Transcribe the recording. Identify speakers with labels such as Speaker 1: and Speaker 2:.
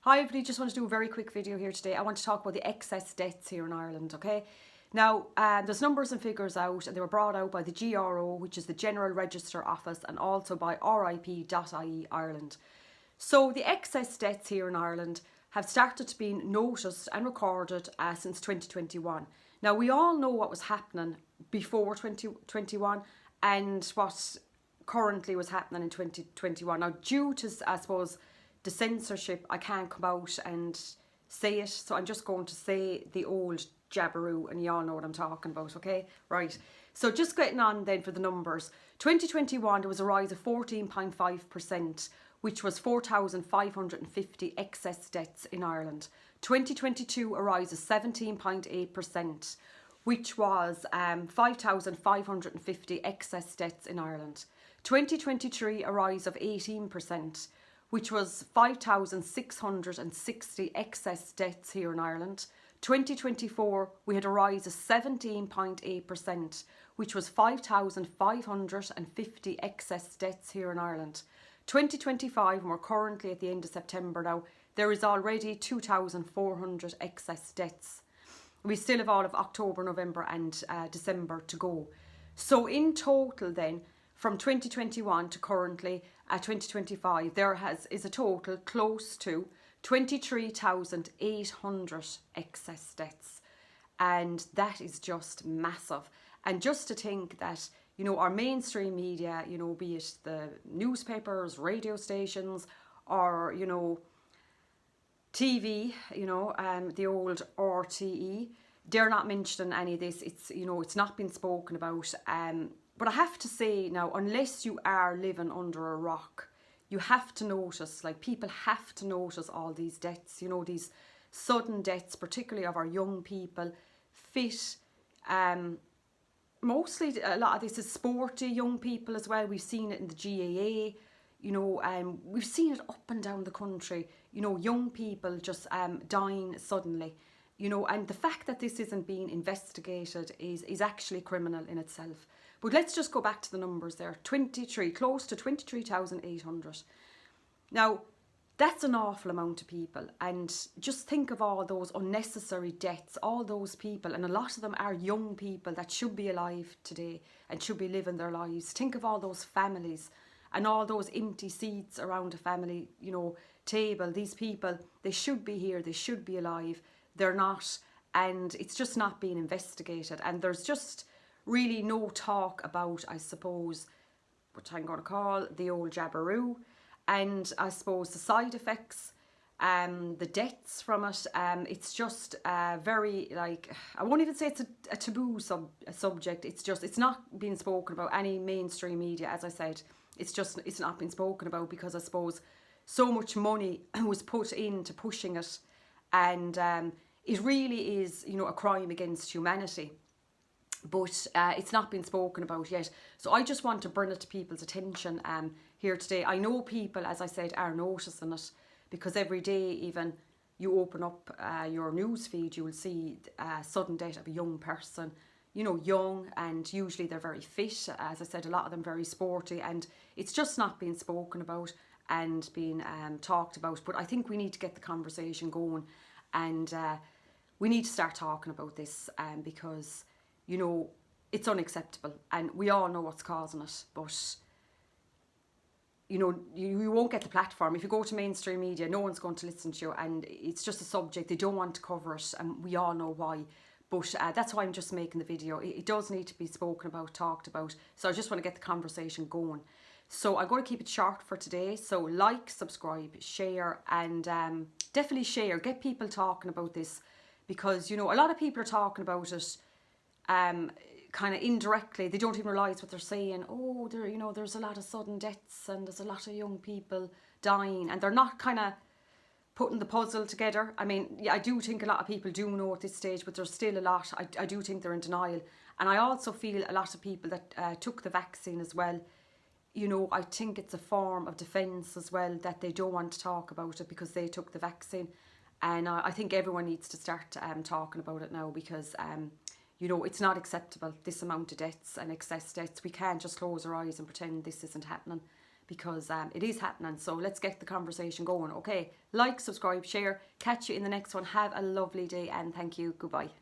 Speaker 1: Hi everybody, just want to do a very quick video here today. I want to talk about the excess deaths here in Ireland, okay? Now, there's numbers and figures out, and they were brought out by the GRO, which is the General Register Office, and also by RIP.ie Ireland. So the excess deaths here in Ireland have started to be noticed and recorded since 2021. Now, we all know what was happening before 2021 and what currently was happening in 2021. Now, due to, I suppose, the censorship, I can't come out and say it, so I'm just going to say the old jabberoo, and you all know what I'm talking about, okay? Right, so just getting on then for the numbers. 2021, there was a rise of 14.5%, which was 4,550 excess deaths in Ireland. 2022, a rise of 17.8%, which was 5,550 excess deaths in Ireland. 2023, a rise of 18%, which was 5,660 excess deaths here in Ireland. 2024, we had a rise of 17.8%, which was 5,550 excess deaths here in Ireland. 2025, and we're currently at the end of September now, there is already 2,400 excess deaths. We still have all of October, November and December to go. So in total then, from 2021 to currently 2025, there is a total close to 23,800 excess deaths. And that is just massive. And just to think that, you know, our mainstream media, you know, be it the newspapers, radio stations, or, you know, TV, you know, the old RTE, they're not mentioning any of this. It's, you know, it's not been spoken about. But I have to say now, unless you are living under a rock, you have to notice, like people have to notice all these deaths, you know, these sudden deaths, particularly of our young people, fit. Mostly a lot of this is sporty young people as well. We've seen it in the GAA, you know, we've seen it up and down the country, you know, young people just dying suddenly, you know, and the fact that this isn't being investigated is actually criminal in itself. But let's just go back to the numbers there. 23, close to 23,800. Now, that's an awful amount of people. And just think of all those unnecessary deaths, all those people, and a lot of them are young people that should be alive today and should be living their lives. Think of all those families and all those empty seats around a family, you know, table. These people, they should be here, they should be alive. They're not, and it's just not being investigated. And there's just really no talk about, I suppose, what I'm going to call the old jabberoo, and I suppose the side effects, the deaths from it. It's just very, like, I won't even say it's a taboo subject. It's just, it's not being spoken about any mainstream media. As I said, it's not been spoken about because I suppose so much money was put into pushing it, and it really is, you know, a crime against humanity. But it's not been spoken about yet. So I just want to bring it to people's attention here today. I know people, as I said, are noticing it, because every day even you open up your news feed, you will see sudden death of a young person, you know, young, and usually they're very fit. As I said, a lot of them very sporty, and it's just not being spoken about and being talked about. But I think we need to get the conversation going, and we need to start talking about this because, you know, it's unacceptable, and we all know what's causing it. But, you know, you won't get the platform. If you go to mainstream media, no one's going to listen to you, and it's just a subject. They don't want to cover it, and we all know why. But that's why I'm just making the video. It does need to be spoken about, talked about. So I just want to get the conversation going. So I'm going to keep it short for today. So like, subscribe, share, and definitely share. Get people talking about this, because, you know, a lot of people are talking about it kind of indirectly. They don't even realise what they're saying. Oh, there, you know, there's a lot of sudden deaths and there's a lot of young people dying, and they're not kind of putting the puzzle together. I mean, yeah, I do think a lot of people do know at this stage, but there's still a lot. I do think they're in denial. And I also feel a lot of people that took the vaccine as well, you know, I think it's a form of defence as well, that they don't want to talk about it because they took the vaccine. And I think everyone needs to start talking about it now, because you know, it's not acceptable, this amount of deaths and excess deaths. We can't just close our eyes and pretend this isn't happening. because it is happening. So let's get the conversation going. Okay, like, subscribe, share. Catch you in the next one. Have a lovely day and thank you. Goodbye.